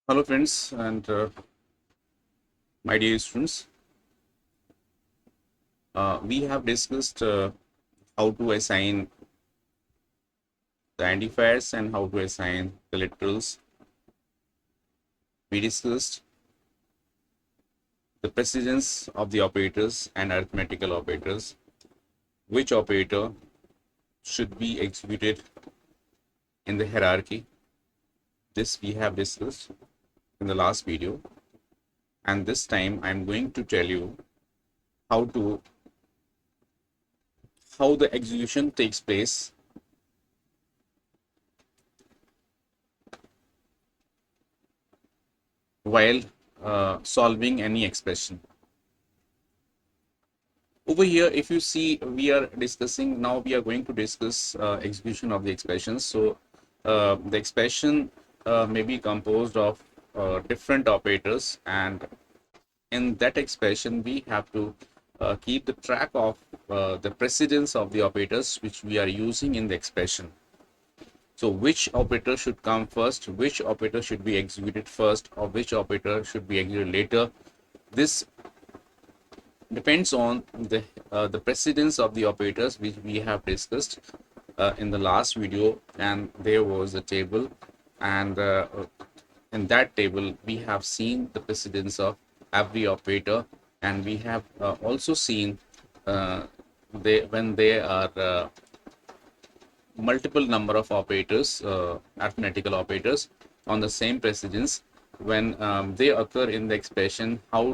Hello friends and my dear students, we have discussed how to assign the identifiers and how to assign the literals. We discussed the precedence of the operators and arithmetical operators, which operator should be executed in the hierarchy. This we have discussed in the last video, and this time I'm going to tell you how the execution takes place while solving any expression. Over here, if you see, we are discussing now, we are going to discuss execution of the expressions. So the expression may be composed of different operators, and in that expression we have to keep the track of the precedence of the operators which we are using in the expression. So which operator should come first, which operator should be executed first, or which operator should be executed later. This depends on the precedence of the operators which we have discussed in the last video, and there was a table, and in that table we have seen the precedence of every operator, and we have also seen when they are multiple number of operators, arithmetical operators on the same precedence, when they occur in the expression, how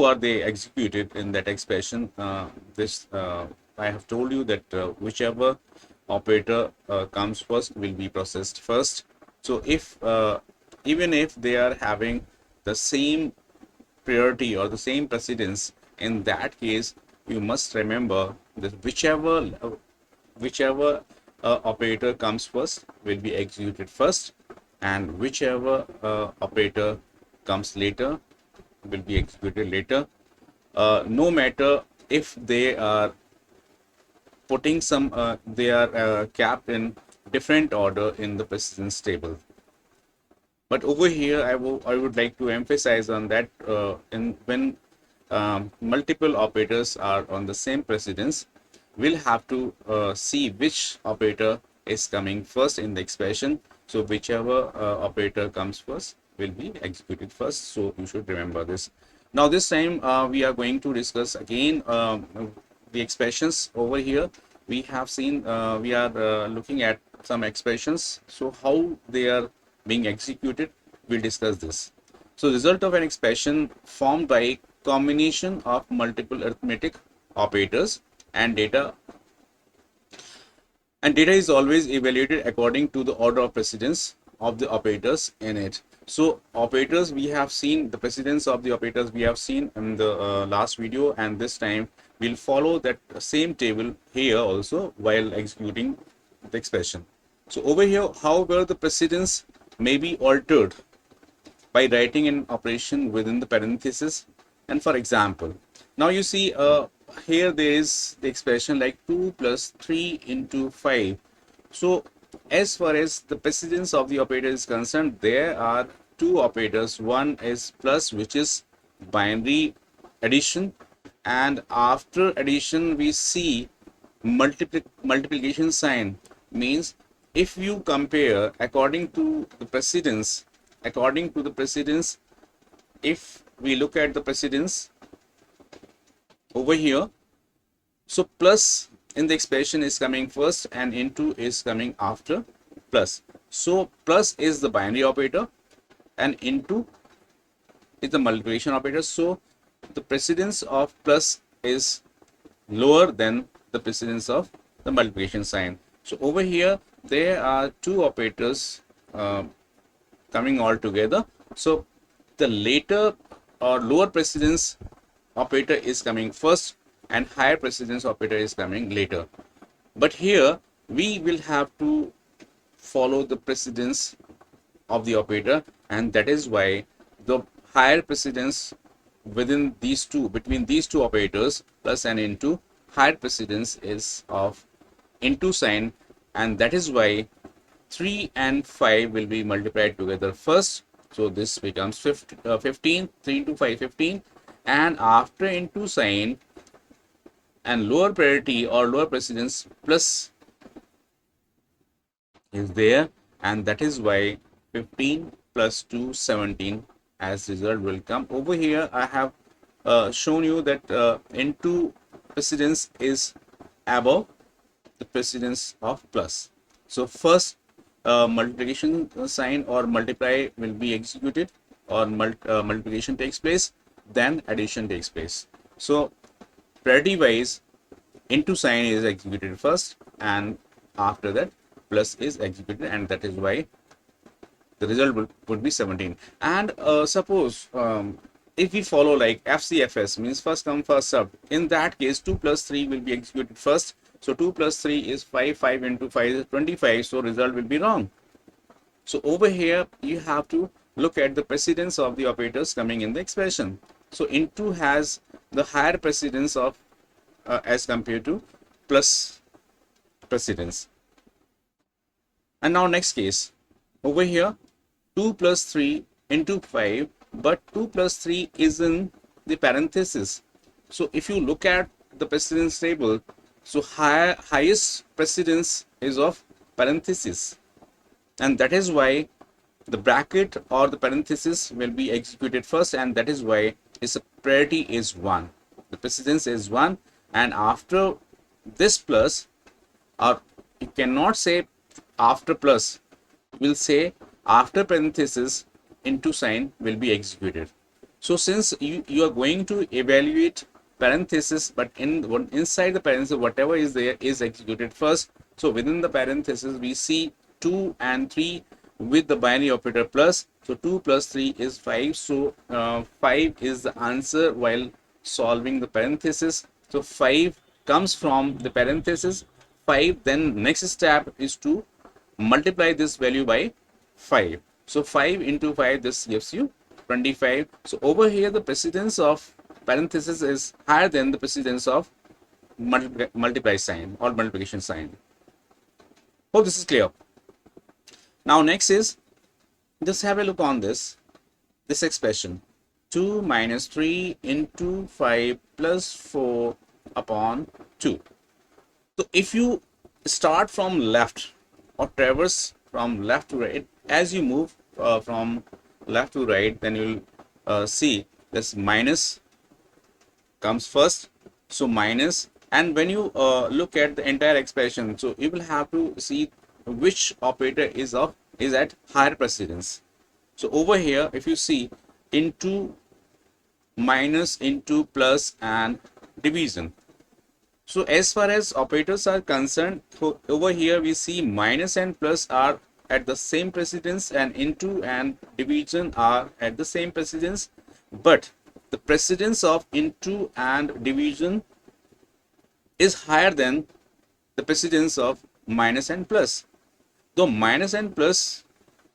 are they executed in that expression. I have told you that whichever operator comes first will be processed first. So if even if they are having the same priority or the same precedence, in that case you must remember that whichever operator comes first will be executed first, and whichever operator comes later will be executed later, no matter if they are putting some they are capped in different order in the precedence table. But over here I would like to emphasize on that in when multiple operators are on the same precedence, we'll have to see which operator is coming first in the expression. So whichever operator comes first will be executed first. So you should remember this. Now this time we are going to discuss again the expressions. Over here we have seen we are looking at some expressions. So how they are being executed, we'll discuss this. So result of an expression formed by combination of multiple arithmetic operators, and data is always evaluated according to the order of precedence of the operators in it. So operators, we have seen the precedence of the operators we have seen in the last video, and this time we'll follow that same table here also while executing the expression. So over here, however, the precedence may be altered by writing an operation within the parenthesis. And for example, now you see here there is the expression like 2 plus 3 into 5. So as far as the precedence of the operator is concerned, there are two operators. One is plus, which is binary addition, and after addition we see multiplication sign. Means if you compare according to the precedence, if we look at the precedence over here, so plus in the expression is coming first and into is coming after plus. So plus is the binary operator and into is the multiplication operator. So the precedence of plus is lower than the precedence of the multiplication sign. So over here there are two operators coming all together. So the later or lower precedence operator is coming first and higher precedence operator is coming later. But here we will have to follow the precedence of the operator, and that is why the higher precedence between these two operators, plus and into, higher precedence is of into sign, and that is why 3 and 5 will be multiplied together first. So this becomes 15, 3 into 5, 15. And after into sign and lower priority or lower precedence plus is there, and that is why 15 plus 2, 17 as result will come. Over here I have shown you that into precedence is above the precedence of plus. So first multiplication sign or multiply will be executed, or multiplication takes place, then addition takes place. So priority wise, into sign is executed first, and after that plus is executed, and that is why the result would be 17. And suppose if we follow like FCFS, means first come first served, in that case 2 plus 3 will be executed first. So 2 plus 3 is 5, 5 into 5 is 25, so result will be wrong. So over here you have to look at the precedence of the operators coming in the expression. So into has the higher precedence of as compared to plus precedence. And now next case, over here 2 plus 3 into 5, but 2 plus 3 is in the parenthesis. So if you look at the precedence table, so highest precedence is of parenthesis, and that is why the bracket or the parenthesis will be executed first, and that is why its priority is 1. The precedence is 1, and after this plus, or you cannot say after plus, will say after parenthesis into sign will be executed. So since you are going to evaluate parenthesis, but inside the parenthesis whatever is there is executed first. So within the parenthesis we see 2 and 3 with the binary operator plus. So 2 plus 3 is 5. So 5 is the answer while solving the parenthesis. So 5 comes from the parenthesis 5. Then next step is to multiply this value by 5. So 5 into 5, this gives you 25. So over here the precedence of parenthesis is higher than the precedence of multiply sign or multiplication sign. Hope this is clear. Now next is, just have a look on this expression, 2 minus 3 into 5 plus 4 upon 2. So if you start from left or traverse from left to right, as you move from left to right, then you'll see this minus comes first. So minus, and when you look at the entire expression, so you will have to see which operator is at higher precedence. So over here if you see into, minus, into, plus, and division. So as far as operators are concerned, over here we see minus and plus are at the same precedence, and into and division are at the same precedence, but the precedence of into and division is higher than the precedence of minus and plus. Though minus and plus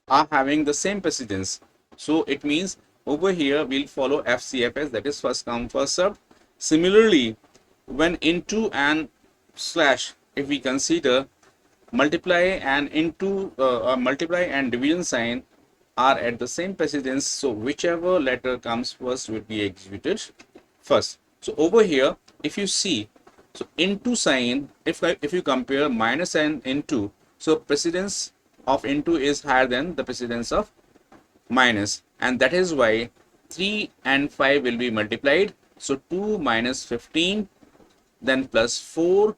are having the same precedence, so it means over here we'll follow FCFS, that is first come first served. Similarly, when into and slash, if we consider multiply and into multiply and division sign are at the same precedence, so whichever letter comes first will be executed first. So over here if you see, so into sign, if you compare minus and into, so precedence of into is higher than the precedence of minus, and that is why 3 and 5 will be multiplied. So 2 minus 15, then plus 4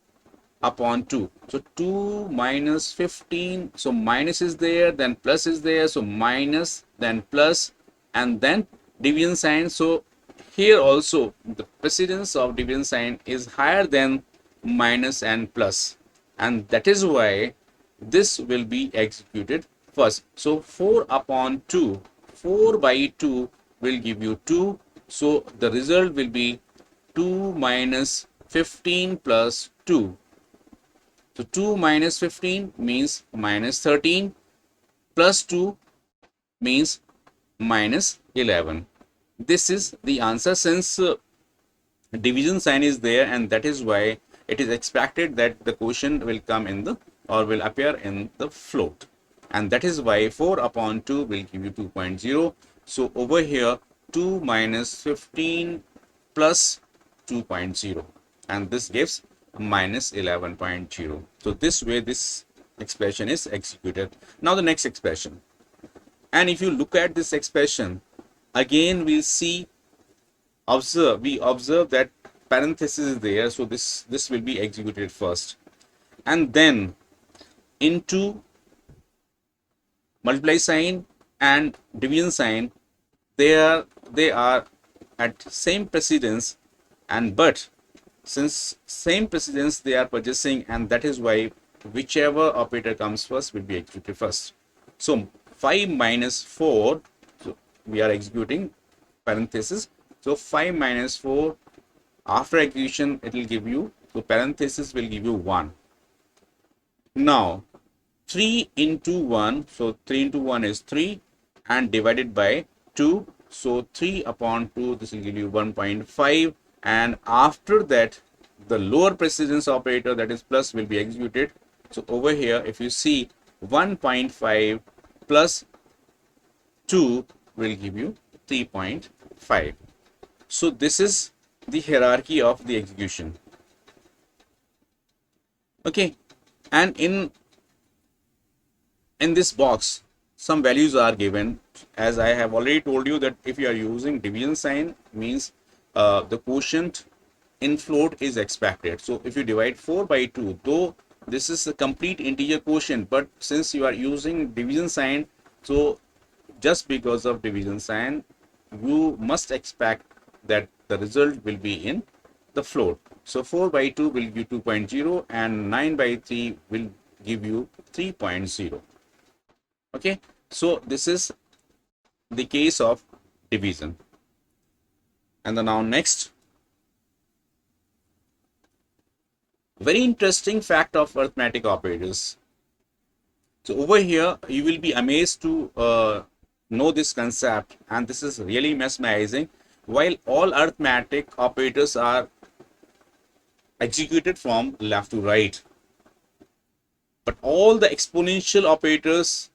upon 2. So 2 minus 15, so minus is there, then plus is there, so minus, then plus, and then division sign. So here also the precedence of division sign is higher than minus and plus, and that is why this will be executed first. So 4 upon 2, 4 by 2 will give you 2. So the result will be 2 minus 15 plus 2. So 2 minus 15 means minus 13, plus 2 means minus 11. This is the answer, since division sign is there, and that is why it is expected that the quotient will come in the, or will appear in the float. and that is why 4 upon 2 will give you 2.0. So over here 2 minus 15 plus 2.0, and this gives minus 11.0. So this way this expression is executed. Now the next expression, and if you look at this expression again, we'll see, we observe that parenthesis is there, so this will be executed first, and then into multiply sign and division sign, they are at same precedence, and but since same precedence they are purchasing, and that is why whichever operator comes first will be executed first. So 5 minus 4, so we are executing parenthesis, so 5 minus 4, after execution it will give you, so parenthesis will give you 1. Now 3 into 1, so 3 into 1 is 3, and divided by 2, so 3 upon 2, this will give you 1.5, and after that the lower precedence operator, that is plus, will be executed. So over here if you see 1.5 plus 2 will give you 3.5. So this is the hierarchy of the execution. Okay, and in this box some values are given, as I have already told you that if you are using division sign means the quotient in float is expected. So if you divide 4 by 2, though this is a complete integer quotient, but since you are using division sign, so just because of division sign you must expect that the result will be in the float. So 4 by 2 will give you 2.0, and 9 by 3 will give you 3.0. Okay, so this is the case of division. And then now next, very interesting fact of arithmetic operators. So over here you will be amazed to know this concept, and this is really mesmerizing. While all arithmetic operators are executed from left to right, but all the exponential operators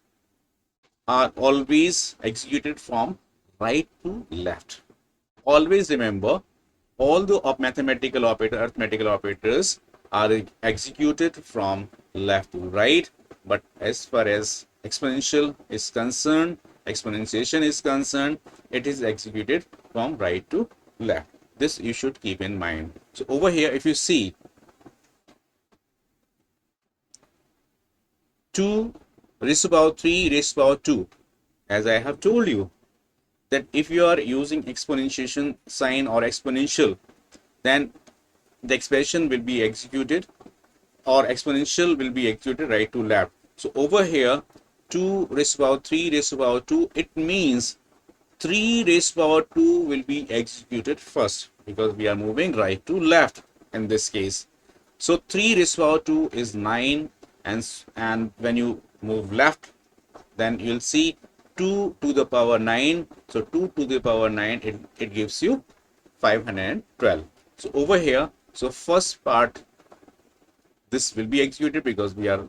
are always executed from right to left. Always remember, all the arithmetical operators are executed from left to right, but as far as exponentiation is concerned, it is executed from right to left. This you should keep in mind. So over here if you see 2 raised to power 3 raised to power 2, as I have told you that if you are using exponentiation sign or exponential, then the expression will be executed, or exponential will be executed right to left. So over here 2 raised to power 3 raised to power 2, it means 3 raised to power 2 will be executed first, because we are moving right to left in this case. So 3 raised to power 2 is 9, and when you move left, then you'll see 2 to the power 9. So 2 to the power 9, it gives you 512. So over here, so first part, this will be executed because we are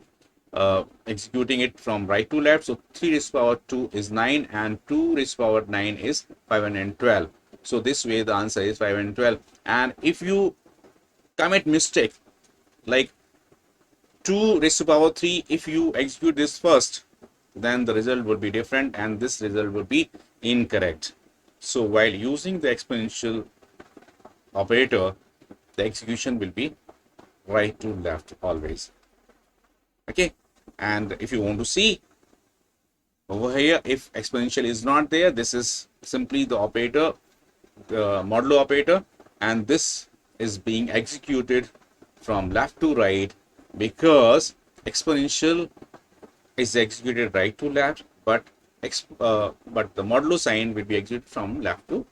executing it from right to left. So 3 raised to power 2 is 9, and 2 raised to power 9 is 512. So this way the answer is 512. And if you commit mistake like 2 raised to power 3, if you execute this first, then the result would be different, and this result would be incorrect. So while using the exponential operator, the execution will be right to left always. Okay, and if you want to see over here, if exponential is not there, this is simply the operator, the modulo operator, and this is being executed from left to right, because exponential is executed right to left, but the modulo sign will be executed from left to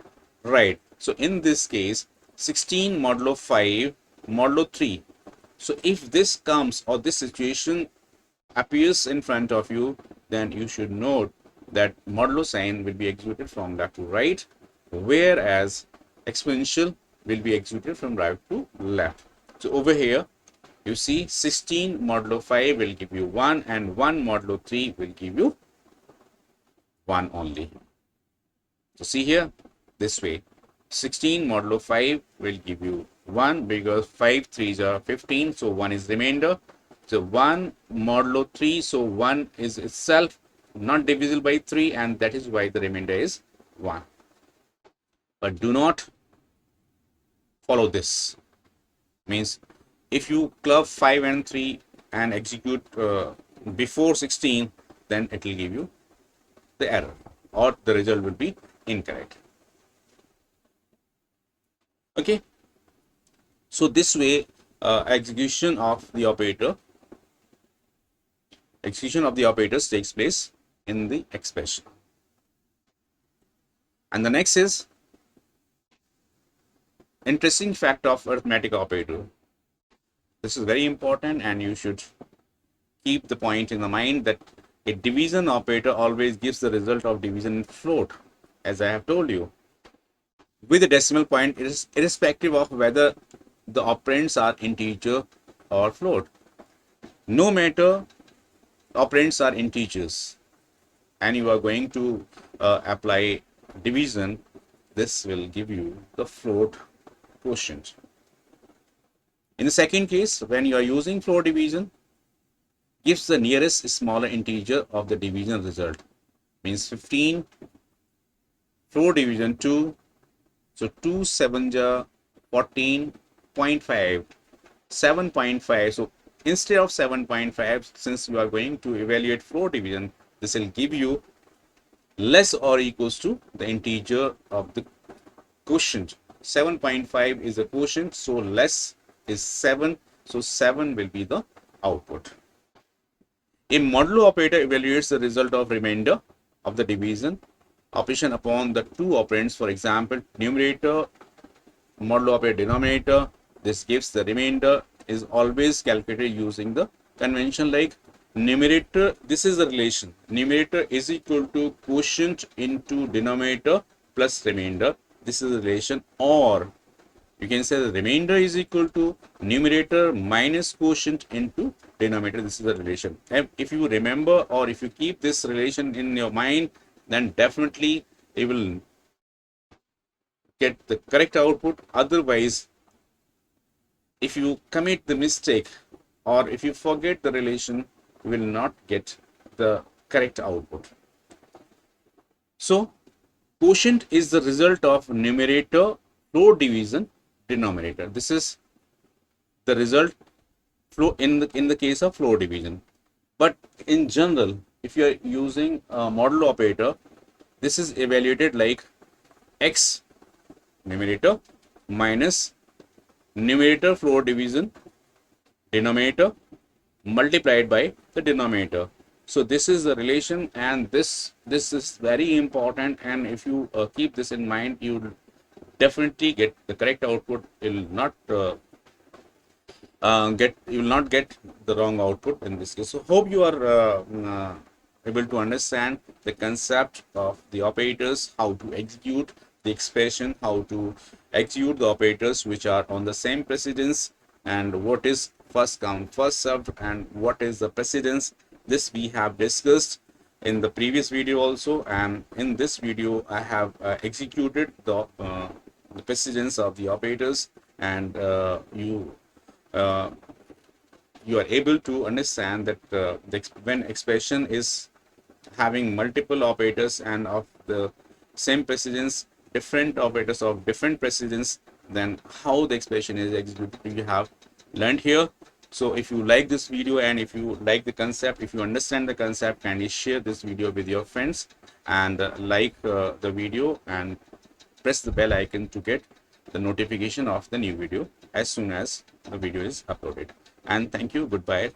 right. So in this case 16 modulo 5 modulo 3. So if this comes, or this situation appears in front of you, then you should note that modulo sign will be executed from left to right, whereas exponential will be executed from right to left. So over here You see 16 modulo 5 will give you 1 and 1 modulo 3 will give you 1 only. So see here, this way 16 modulo 5 will give you 1 because 5 3s are 15, so 1 is remainder. So 1 modulo 3, so 1 is itself not divisible by 3, and that is why the remainder is 1. But do not follow this. Means if you club 5 and 3 and execute before 16, then it will give you the error or the result will be incorrect. Okay, so this way execution of the operators takes place in the expression. And the next is interesting fact of arithmetic operator. This is very important, and you should keep the point in the mind that a division operator always gives the result of division in float, as I have told you, with a decimal point, irrespective of whether the operands are integer or float. No matter operands are integers and you are going to apply division, this will give you the float quotient. In the second case, when you are using float division, gives the nearest smaller integer of the division result. Means 15, float division 2, so 2 7 ja 14.5, 7.5. So instead of 7.5, since you are going to evaluate float division, this will give you less or equals to the integer of the quotient. 7.5 is the quotient, so less is 7, so 7 will be the output. A modulo operator evaluates the result of remainder of the division operation upon the two operands. For example, numerator modulo operator denominator, this gives the remainder, is always calculated using the convention like numerator. This is the relation, numerator is equal to quotient into denominator plus remainder. This is the relation. Or you can say the remainder is equal to numerator minus quotient into denominator. This is the relation. And if you remember, or if you keep this relation in your mind, then definitely you will get the correct output. Otherwise, if you commit the mistake or if you forget the relation, you will not get the correct output. So quotient is the result of numerator float division denominator. This is the result flow in the case of float division. But in general, if you are using a modulo operator, this is evaluated like x numerator minus numerator float division denominator multiplied by the denominator. So this is the relation, and this is very important, and if you keep this in mind, you will definitely get the correct output. You will not get the wrong output in this case. So hope you are able to understand the concept of the operators, how to execute the expression, how to execute the operators which are on the same precedence, and what is first come first served and what is the precedence. This we have discussed in the previous video also, and in this video I have executed the precedence of the operators, and you are able to understand that when expression is having multiple operators and of the same precedence, different operators of different precedence, then how the expression is executed, you have learned here. So if you like this video and if you like the concept, if you understand the concept, kindly share this video with your friends, and like the video and press the bell icon to get the notification of the new video as soon as the video is uploaded. And thank you. Goodbye.